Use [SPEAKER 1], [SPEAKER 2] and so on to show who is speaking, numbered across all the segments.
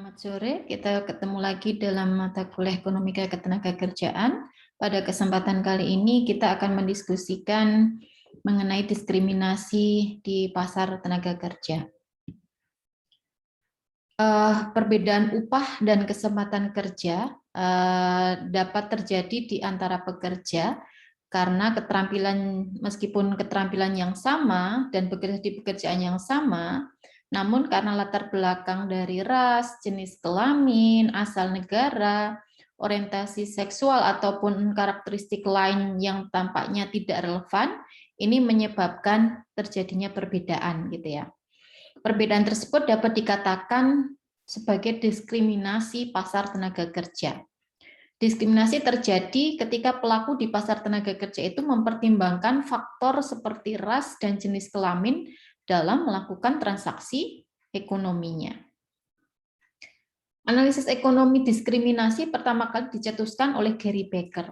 [SPEAKER 1] Selamat sore, kita ketemu lagi dalam mata kuliah Ekonomika Ketenagakerjaan. Pada kesempatan kali ini kita akan mendiskusikan mengenai diskriminasi di pasar tenaga kerja. Perbedaan upah dan kesempatan kerja dapat terjadi di antara pekerja karena meskipun keterampilan yang sama dan bekerja di pekerjaan yang sama, namun karena latar belakang dari ras, jenis kelamin, asal negara, orientasi seksual ataupun karakteristik lain yang tampaknya tidak relevan, ini menyebabkan terjadinya perbedaan gitu ya. Perbedaan tersebut dapat dikatakan sebagai diskriminasi pasar tenaga kerja. Diskriminasi terjadi ketika pelaku di pasar tenaga kerja itu mempertimbangkan faktor seperti ras dan jenis kelamin dalam melakukan transaksi ekonominya. Analisis ekonomi diskriminasi pertama kali dicetuskan oleh Gary Becker.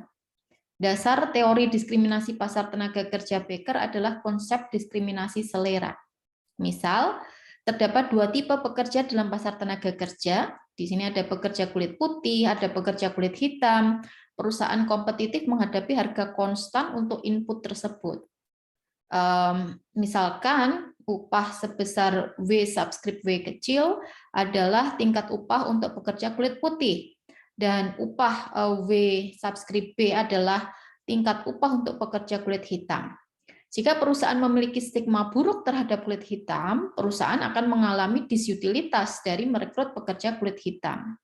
[SPEAKER 1] Dasar teori diskriminasi pasar tenaga kerja Becker adalah konsep diskriminasi selera. Misal, terdapat dua tipe pekerja dalam pasar tenaga kerja. Di sini ada pekerja kulit putih, ada pekerja kulit hitam. Perusahaan kompetitif menghadapi harga konstan untuk input tersebut. Misalkan upah sebesar W subscript W kecil adalah tingkat upah untuk pekerja kulit putih. Dan upah W subscript B adalah tingkat upah untuk pekerja kulit hitam. Jika perusahaan memiliki stigma buruk terhadap kulit hitam, perusahaan akan mengalami disutilitas dari merekrut pekerja kulit hitam.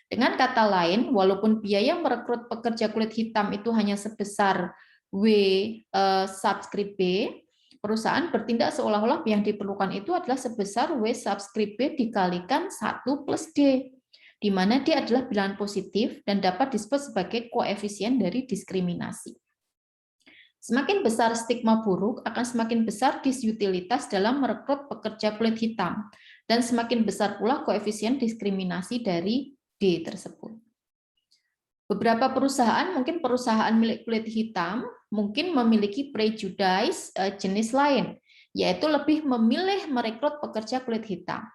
[SPEAKER 1] Dengan kata lain, walaupun biaya merekrut pekerja kulit hitam itu hanya sebesar W subscript B, perusahaan bertindak seolah-olah yang diperlukan itu adalah sebesar W subscript B dikalikan 1 plus D, di mana D adalah bilangan positif dan dapat disebut sebagai koefisien dari diskriminasi. Semakin besar stigma buruk, akan semakin besar disutilitas dalam merekrut pekerja kulit hitam, dan semakin besar pula koefisien diskriminasi dari D tersebut. Beberapa perusahaan, mungkin perusahaan milik kulit hitam, mungkin memiliki prejudice jenis lain, yaitu lebih memilih merekrut pekerja kulit hitam.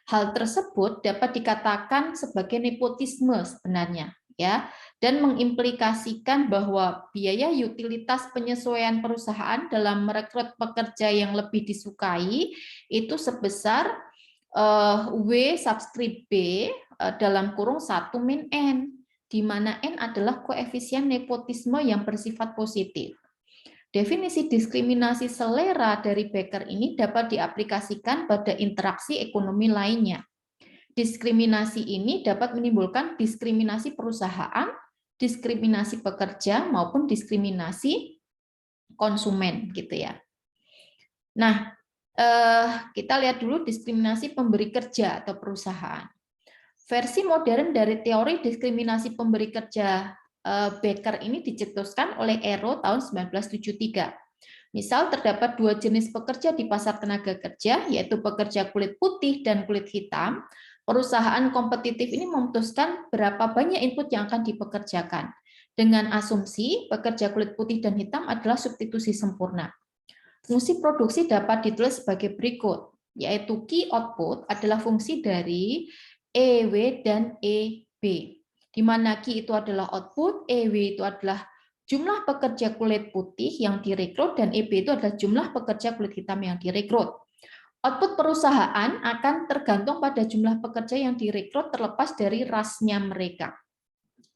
[SPEAKER 1] Hal tersebut dapat dikatakan sebagai nepotisme sebenarnya, ya, dan mengimplikasikan bahwa biaya utilitas penyesuaian perusahaan dalam merekrut pekerja yang lebih disukai itu sebesar W subscript B dalam kurung 1 min N, di mana N adalah koefisien nepotisme yang bersifat positif. Definisi diskriminasi selera dari Becker ini dapat diaplikasikan pada interaksi ekonomi lainnya. Diskriminasi ini dapat menimbulkan diskriminasi perusahaan, diskriminasi pekerja, maupun diskriminasi konsumen, gitu ya. Nah, kita lihat dulu diskriminasi pemberi kerja atau perusahaan. Versi modern dari teori diskriminasi pemberi kerja Becker ini dicetuskan oleh Ero tahun 1973. Misal terdapat dua jenis pekerja di pasar tenaga kerja, yaitu pekerja kulit putih dan kulit hitam. Perusahaan kompetitif ini memutuskan berapa banyak input yang akan dipekerjakan. Dengan asumsi pekerja kulit putih dan hitam adalah substitusi sempurna. Fungsi produksi dapat ditulis sebagai berikut, yaitu key output adalah fungsi dari EW dan EB, di mana key itu adalah output, EW itu adalah jumlah pekerja kulit putih yang direkrut, dan EB itu adalah jumlah pekerja kulit hitam yang direkrut. Output perusahaan akan tergantung pada jumlah pekerja yang direkrut terlepas dari rasnya mereka.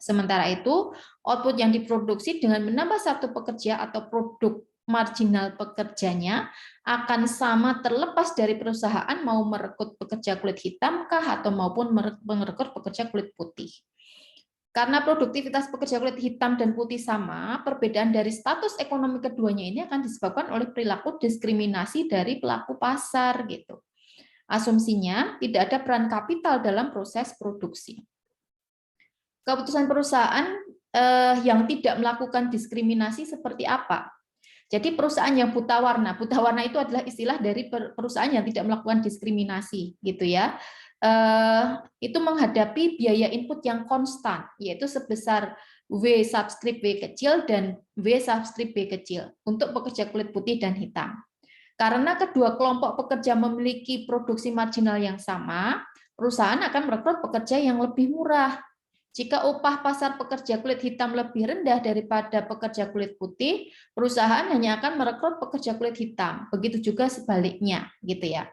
[SPEAKER 1] Sementara itu, output yang diproduksi dengan menambah satu pekerja atau produk marginal pekerjanya akan sama terlepas dari perusahaan mau merekrut pekerja kulit hitam kah atau maupun merekrut pekerja kulit putih. Karena produktivitas pekerja kulit hitam dan putih sama, perbedaan dari status ekonomi keduanya ini akan disebabkan oleh perilaku diskriminasi dari pelaku pasar gitu. Asumsinya tidak ada peran kapital dalam proses produksi. Keputusan perusahaan yang tidak melakukan diskriminasi seperti apa? Jadi perusahaan yang buta warna itu adalah istilah dari perusahaan yang tidak melakukan diskriminasi, gitu ya. Itu menghadapi biaya input yang konstan, yaitu sebesar W subscript W kecil dan W subscript B kecil untuk pekerja kulit putih dan hitam. Karena kedua kelompok pekerja memiliki produksi marginal yang sama, perusahaan akan merekrut pekerja yang lebih murah. Jika upah pasar pekerja kulit hitam lebih rendah daripada pekerja kulit putih, perusahaan hanya akan merekrut pekerja kulit hitam. Begitu juga sebaliknya, gitu ya.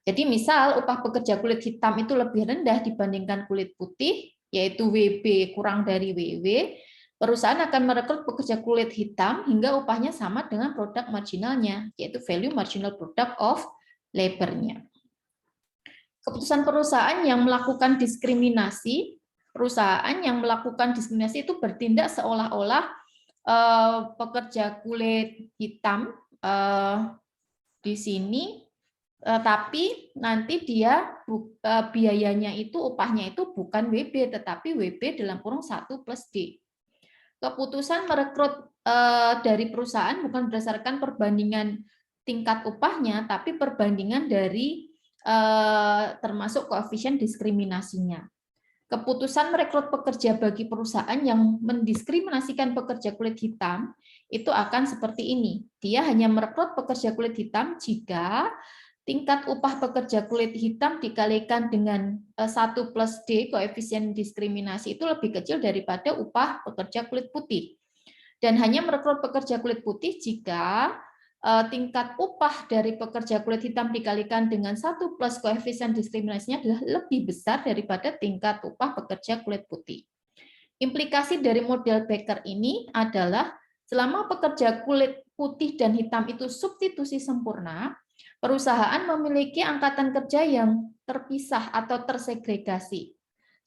[SPEAKER 1] Jadi misal upah pekerja kulit hitam itu lebih rendah dibandingkan kulit putih, yaitu WB kurang dari WW, perusahaan akan merekrut pekerja kulit hitam hingga upahnya sama dengan produk marginalnya, yaitu value marginal product of labor-nya. Keputusan perusahaan yang melakukan diskriminasi, itu bertindak seolah-olah pekerja kulit hitam di sini, tapi nanti dia biayanya itu, upahnya itu bukan WB, tetapi WB dalam kurung 1 plus D. Keputusan merekrut dari perusahaan bukan berdasarkan perbandingan tingkat upahnya, tapi perbandingan dari termasuk koefisien diskriminasinya. Keputusan merekrut pekerja bagi perusahaan yang mendiskriminasikan pekerja kulit hitam itu akan seperti ini. Dia hanya merekrut pekerja kulit hitam jika tingkat upah pekerja kulit hitam dikalikan dengan 1 plus D, koefisien diskriminasi itu lebih kecil daripada upah pekerja kulit putih. Dan hanya merekrut pekerja kulit putih jika tingkat upah dari pekerja kulit hitam dikalikan dengan 1 plus koefisien diskriminasinya adalah lebih besar daripada tingkat upah pekerja kulit putih. Implikasi dari model Becker ini adalah selama pekerja kulit putih dan hitam itu substitusi sempurna, perusahaan memiliki angkatan kerja yang terpisah atau tersegregasi.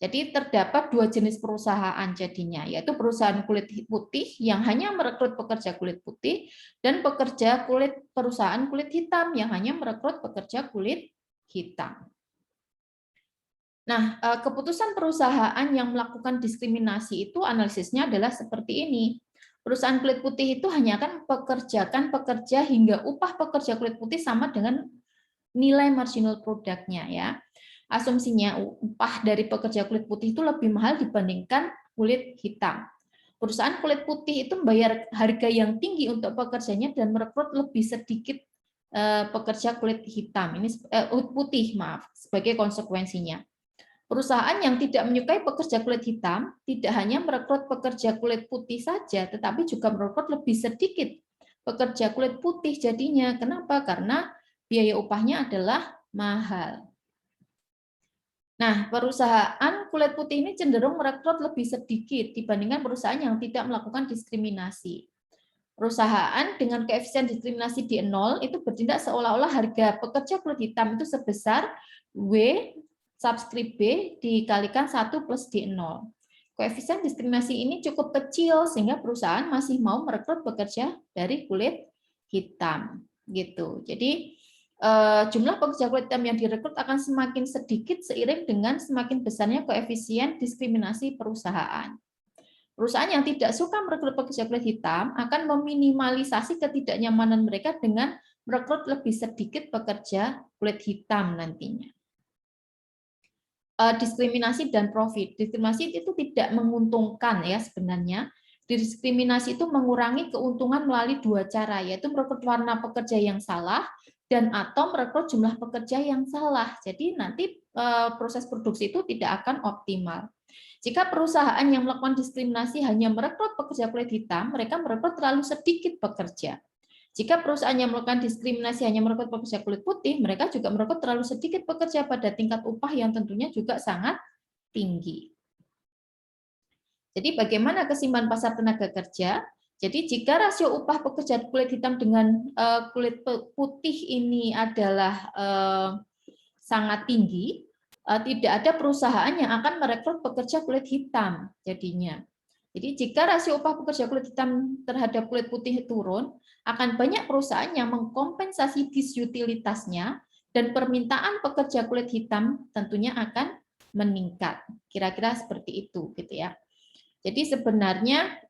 [SPEAKER 1] Jadi terdapat 2 jenis perusahaan jadinya, yaitu perusahaan kulit putih yang hanya merekrut pekerja kulit putih dan perusahaan kulit hitam yang hanya merekrut pekerja kulit hitam. Nah, keputusan perusahaan yang melakukan diskriminasi itu analisisnya adalah seperti ini. Perusahaan kulit putih itu hanya akan pekerjakan pekerja hingga upah pekerja kulit putih sama dengan nilai marginal produknya ya. Asumsinya upah dari pekerja kulit putih itu lebih mahal dibandingkan kulit hitam. Perusahaan kulit putih itu membayar harga yang tinggi untuk pekerjanya dan merekrut lebih sedikit pekerja kulit hitam, ini putih maaf, sebagai konsekuensinya. Perusahaan yang tidak menyukai pekerja kulit hitam tidak hanya merekrut pekerja kulit putih saja, tetapi juga merekrut lebih sedikit pekerja kulit putih jadinya. Kenapa? Karena biaya upahnya adalah mahal. Nah, perusahaan kulit putih ini cenderung merekrut lebih sedikit dibandingkan perusahaan yang tidak melakukan diskriminasi. Perusahaan dengan koefisien diskriminasi di 0 itu bertindak seolah-olah harga pekerja kulit hitam itu sebesar W subskrip B dikalikan 1 plus D0. Koefisien diskriminasi ini cukup kecil sehingga perusahaan masih mau merekrut pekerja dari kulit hitam. Gitu. Jadi jumlah pekerja kulit hitam yang direkrut akan semakin sedikit seiring dengan semakin besarnya koefisien diskriminasi perusahaan. Perusahaan yang tidak suka merekrut pekerja kulit hitam akan meminimalisasi ketidaknyamanan mereka dengan merekrut lebih sedikit pekerja kulit hitam nantinya. Diskriminasi dan profit. Diskriminasi itu tidak menguntungkan ya sebenarnya. Diskriminasi itu mengurangi keuntungan melalui 2 cara, yaitu merekrut warna pekerja yang salah dan atau merekrut jumlah pekerja yang salah. Jadi nanti proses produksi itu tidak akan optimal. Jika perusahaan yang melakukan diskriminasi hanya merekrut pekerja kulit hitam, mereka merekrut terlalu sedikit pekerja. Jika perusahaan yang melakukan diskriminasi hanya merekrut pekerja kulit putih, mereka juga merekrut terlalu sedikit pekerja pada tingkat upah yang tentunya juga sangat tinggi. Jadi bagaimana keseimbangan pasar tenaga kerja? Jadi jika rasio upah pekerja kulit hitam dengan kulit putih ini adalah sangat tinggi, tidak ada perusahaan yang akan merekrut pekerja kulit hitam jadinya. Jadi jika rasio upah pekerja kulit hitam terhadap kulit putih turun, akan banyak perusahaan yang mengkompensasi disutilitasnya dan permintaan pekerja kulit hitam tentunya akan meningkat. Kira-kira seperti itu gitu ya. Jadi sebenarnya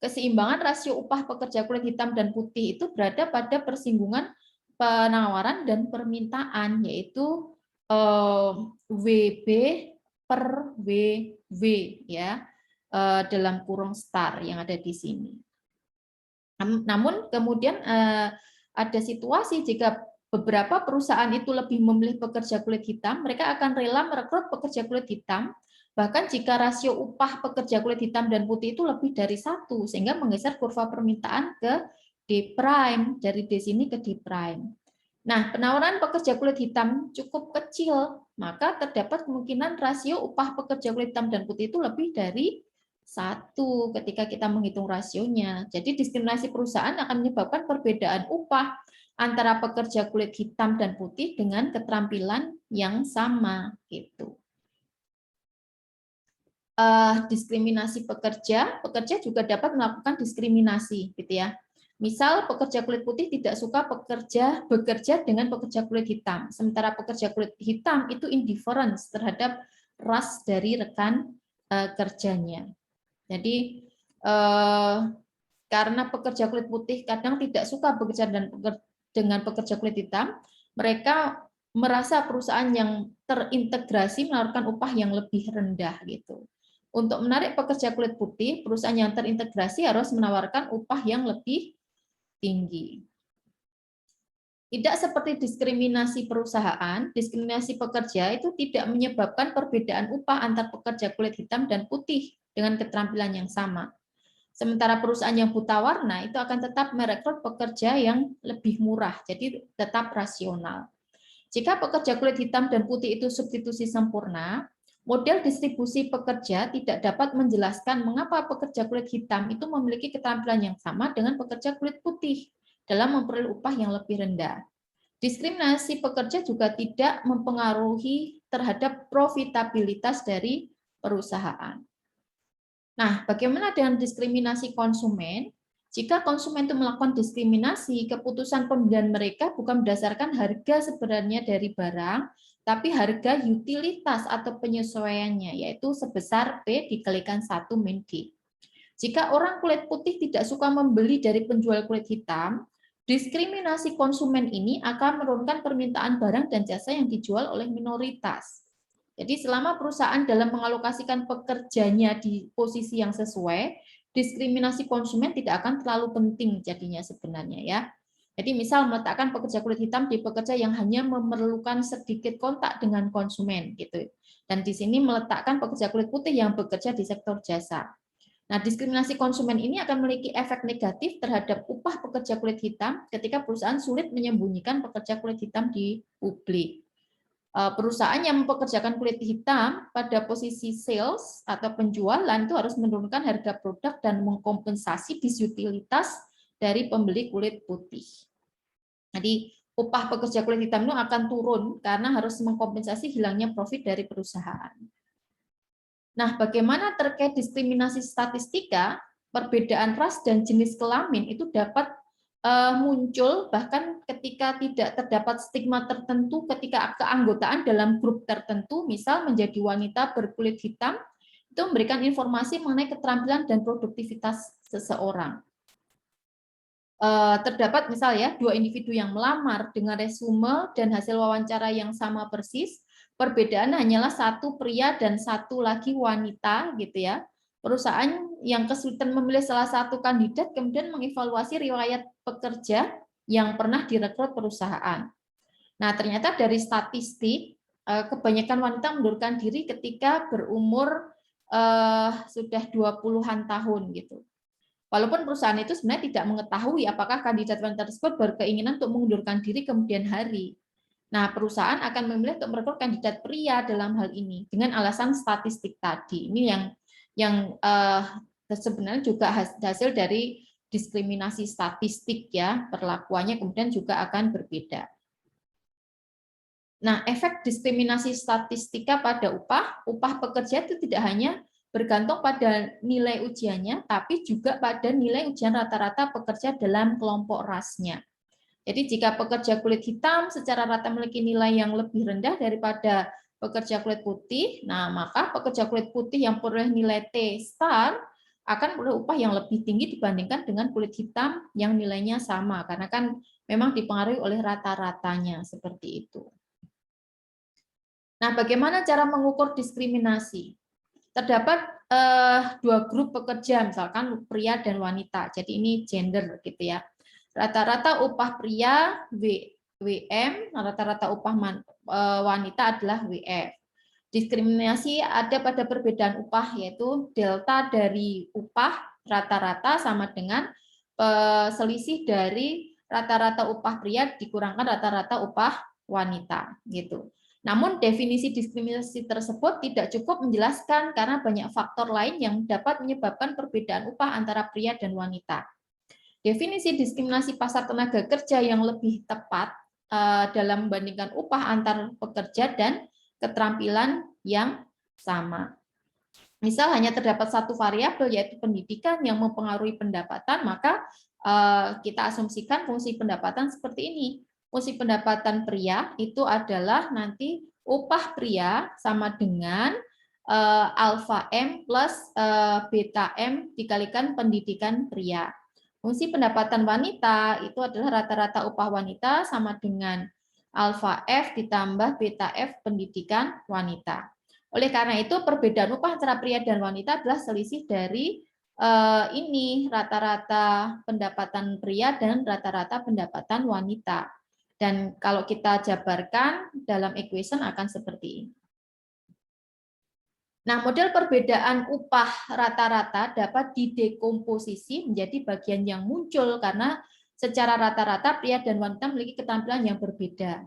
[SPEAKER 1] keseimbangan rasio upah pekerja kulit hitam dan putih itu berada pada persinggungan penawaran dan permintaan, yaitu WB per WW ya, dalam kurung star yang ada di sini. Namun kemudian ada situasi jika beberapa perusahaan itu lebih memilih pekerja kulit hitam, mereka akan rela merekrut pekerja kulit hitam, bahkan jika rasio upah pekerja kulit hitam dan putih itu lebih dari 1, sehingga menggeser kurva permintaan ke D prime, dari D sini ke D prime. Nah, penawaran pekerja kulit hitam cukup kecil, maka terdapat kemungkinan rasio upah pekerja kulit hitam dan putih itu lebih dari 1 ketika kita menghitung rasionya. Jadi diskriminasi perusahaan akan menyebabkan perbedaan upah antara pekerja kulit hitam dan putih dengan keterampilan yang sama gitu. Diskriminasi pekerja juga dapat melakukan diskriminasi gitu ya. Misal pekerja kulit putih tidak suka bekerja dengan pekerja kulit hitam, sementara pekerja kulit hitam itu indifference terhadap ras dari rekan kerjanya. Jadi karena pekerja kulit putih kadang tidak suka bekerja dengan pekerja kulit hitam, mereka merasa perusahaan yang terintegrasi menawarkan upah yang lebih rendah gitu. Untuk menarik pekerja kulit putih, perusahaan yang terintegrasi harus menawarkan upah yang lebih tinggi. Tidak seperti diskriminasi perusahaan, diskriminasi pekerja itu tidak menyebabkan perbedaan upah antar pekerja kulit hitam dan putih dengan keterampilan yang sama. Sementara perusahaan yang buta warna itu akan tetap merekrut pekerja yang lebih murah, jadi tetap rasional. Jika pekerja kulit hitam dan putih itu substitusi sempurna, model distribusi pekerja tidak dapat menjelaskan mengapa pekerja kulit hitam itu memiliki keterampilan yang sama dengan pekerja kulit putih dalam memperoleh upah yang lebih rendah. Diskriminasi pekerja juga tidak mempengaruhi terhadap profitabilitas dari perusahaan. Nah, bagaimana dengan diskriminasi konsumen? Jika konsumen itu melakukan diskriminasi, keputusan pembelian mereka bukan berdasarkan harga sebenarnya dari barang, tapi harga utilitas atau penyesuaiannya, yaitu sebesar P dikalikan 1 min D. Jika orang kulit putih tidak suka membeli dari penjual kulit hitam, diskriminasi konsumen ini akan menurunkan permintaan barang dan jasa yang dijual oleh minoritas. Jadi selama perusahaan dalam mengalokasikan pekerjanya di posisi yang sesuai, diskriminasi konsumen tidak akan terlalu penting jadinya sebenarnya ya. Jadi misal meletakkan pekerja kulit hitam di pekerja yang hanya memerlukan sedikit kontak dengan konsumen gitu. Dan di sini meletakkan pekerja kulit putih yang bekerja di sektor jasa. Nah, diskriminasi konsumen ini akan memiliki efek negatif terhadap upah pekerja kulit hitam ketika perusahaan sulit menyembunyikan pekerja kulit hitam di publik. Perusahaan yang mempekerjakan kulit hitam pada posisi sales atau penjualan itu harus menurunkan harga produk dan mengkompensasi disutilitas dari pembeli kulit putih. Jadi upah pekerja kulit hitam itu akan turun karena harus mengkompensasi hilangnya profit dari perusahaan. Nah, bagaimana terkait diskriminasi statistika, perbedaan ras dan jenis kelamin itu dapat muncul bahkan ketika tidak terdapat stigma tertentu ketika keanggotaan dalam grup tertentu, misal menjadi wanita berkulit hitam, itu memberikan informasi mengenai keterampilan dan produktivitas seseorang. Terdapat misal ya, 2 individu yang melamar dengan resume dan hasil wawancara yang sama persis, perbedaan hanyalah 1 pria dan 1 lagi wanita gitu ya. Perusahaan yang kesulitan memilih salah satu kandidat kemudian mengevaluasi riwayat pekerja yang pernah direkrut perusahaan. Nah, ternyata dari statistik kebanyakan wanita mengundurkan diri ketika berumur sudah 20-an tahun gitu. Walaupun perusahaan itu sebenarnya tidak mengetahui apakah kandidat wanita tersebut berkeinginan untuk mengundurkan diri kemudian hari. Nah, perusahaan akan memilih untuk merekrut kandidat pria dalam hal ini dengan alasan statistik tadi. Ini yang sebenarnya juga hasil dari diskriminasi statistik ya, perlakuannya kemudian juga akan berbeda. Nah, efek diskriminasi statistika pada upah pekerja itu tidak hanya bergantung pada nilai ujiannya, tapi juga pada nilai ujian rata-rata pekerja dalam kelompok rasnya. Jadi jika pekerja kulit hitam secara rata memiliki nilai yang lebih rendah daripada pekerja kulit putih, nah maka pekerja kulit putih yang peroleh nilai T star akan peroleh upah yang lebih tinggi dibandingkan dengan kulit hitam yang nilainya sama, karena kan memang dipengaruhi oleh rata-ratanya seperti itu. Nah, bagaimana cara mengukur diskriminasi? Terdapat 2 grup pekerja, misalkan pria dan wanita. Jadi ini gender gitu ya. Rata-rata upah pria WM, rata-rata upah wanita adalah WF. Diskriminasi ada pada perbedaan upah, yaitu delta dari upah rata-rata sama dengan selisih dari rata-rata upah pria dikurangkan rata-rata upah wanita, gitu. Namun definisi diskriminasi tersebut tidak cukup menjelaskan karena banyak faktor lain yang dapat menyebabkan perbedaan upah antara pria dan wanita. Definisi diskriminasi pasar tenaga kerja yang lebih tepat dalam membandingkan upah antar pekerja dan keterampilan yang sama. Misal hanya terdapat satu variabel yaitu pendidikan yang mempengaruhi pendapatan, maka kita asumsikan fungsi pendapatan seperti ini. Fungsi pendapatan pria itu adalah nanti upah pria sama dengan alfa M plus beta M dikalikan pendidikan pria. Fungsi pendapatan wanita itu adalah rata-rata upah wanita sama dengan alfa F ditambah beta F pendidikan wanita. Oleh karena itu, perbedaan upah antara pria dan wanita adalah selisih dari ini rata-rata pendapatan pria dan rata-rata pendapatan wanita. Dan kalau kita jabarkan dalam equation akan seperti ini. Nah, model perbedaan upah rata-rata dapat didekomposisi menjadi bagian yang muncul karena secara rata-rata pria dan wanita memiliki keterampilan yang berbeda.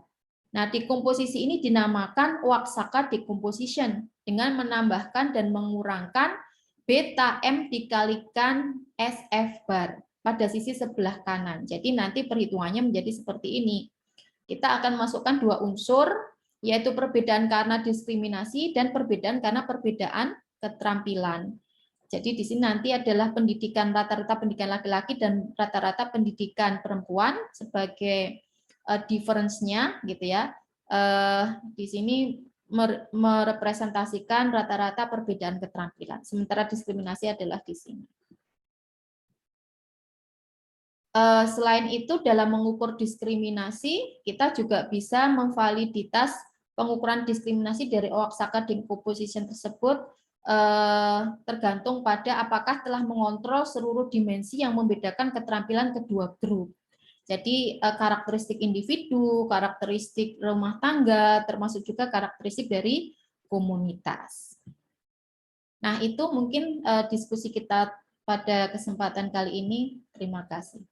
[SPEAKER 1] Nah, dekomposisi ini dinamakan Oaxaca decomposition dengan menambahkan dan mengurangkan beta M dikalikan SF bar pada sisi sebelah kanan. Jadi nanti perhitungannya menjadi seperti ini. Kita akan masukkan dua unsur, yaitu perbedaan karena diskriminasi dan perbedaan karena perbedaan keterampilan. Jadi di sini nanti adalah pendidikan rata-rata pendidikan laki-laki dan rata-rata pendidikan perempuan sebagai difference-nya gitu ya. Di sini merepresentasikan rata-rata perbedaan keterampilan. Sementara diskriminasi adalah di sini. Selain itu, dalam mengukur diskriminasi, kita juga bisa memvaliditas pengukuran diskriminasi dari Oaxaca decomposition tersebut tergantung pada apakah telah mengontrol seluruh dimensi yang membedakan keterampilan kedua grup. Jadi karakteristik individu, karakteristik rumah tangga, termasuk juga karakteristik dari komunitas. Nah, itu mungkin diskusi kita pada kesempatan kali ini. Terima kasih.